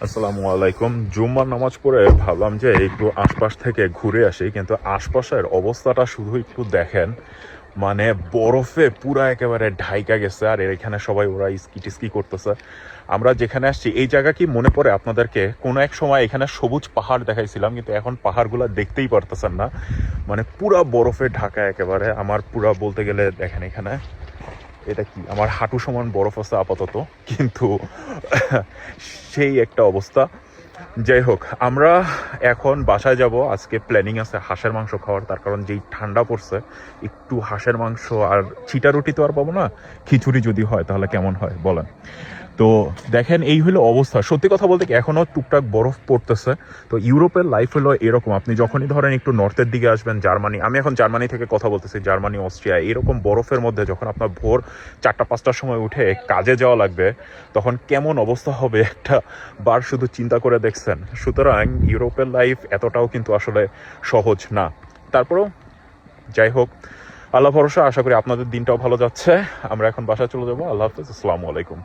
আসসালামু আলাইকুম। জুম্মার নামাজ পড়ে ভাবলাম যে একটু আশপাশ থেকে ঘুরে আসি, কিন্তু আশপাশের অবস্থাটা শুধু একটু দেখেন। মানে বরফে পুরা একেবারে ঢাইকা গেছে, আর এখানে সবাই ওরা স্কি টিস্কি করতেছে। আমরা যেখানে আসছি এই জায়গা কি মনে পড়ে আপনাদেরকে? কোনো এক সময় এখানে সবুজ পাহাড় দেখাইছিলাম, কিন্তু এখন পাহাড়গুলো দেখতেই পারতেছেন না। মানে পুরা বরফে ঢাকা একেবারে। আমার পুরা বলতে গেলে দেখেন এখানে এটা কি আমার হাঁটু সমান বরফ আছে আপাতত, কিন্তু সেই একটা অবস্থা। যাই হোক, আমরা এখন বাসায় যাব। আজকে প্ল্যানিং আছে হাঁসের মাংস খাওয়ার, তার কারণ যেই ঠান্ডা পড়ছে, একটু হাঁসের মাংস আর চিটা রুটি তো আর পাবো না। খিচুড়ি যদি হয় তাহলে কেমন হয় বলেন? তো দেখেন এই হলো অবস্থা। সত্যি কথা বলতে কি এখনো টুকটাক বরফ পড়তেছে। তো ইউরোপের লাইফ হলো এরকম, আপনি যখনই ধরেন একটু নর্থের দিকে আসবেন, জার্মানি, আমি এখন জার্মানি থেকে কথা বলতেছি, জার্মানি, অস্ট্রিয়া, এরকম বরফের মধ্যে যখন আপনার ভোর 4টা 5টার সময় উঠে কাজে যাওয়া লাগবে, তখন কেমন অবস্থা হবে একটা বার শুধু চিন্তা করে দেখছেন। সুতরাং ইউরোপের লাইফ এতটাও কিন্তু আসলে সহজ না। তারপরেও যাই হোক, আল্লাহ ভরসা, আশা করি আপনাদের দিনটাও ভালো যাচ্ছে। আমরা এখন বাসায় চলে যাবো। আল্লাহ হাফিজ, আসসালামু আলাইকুম।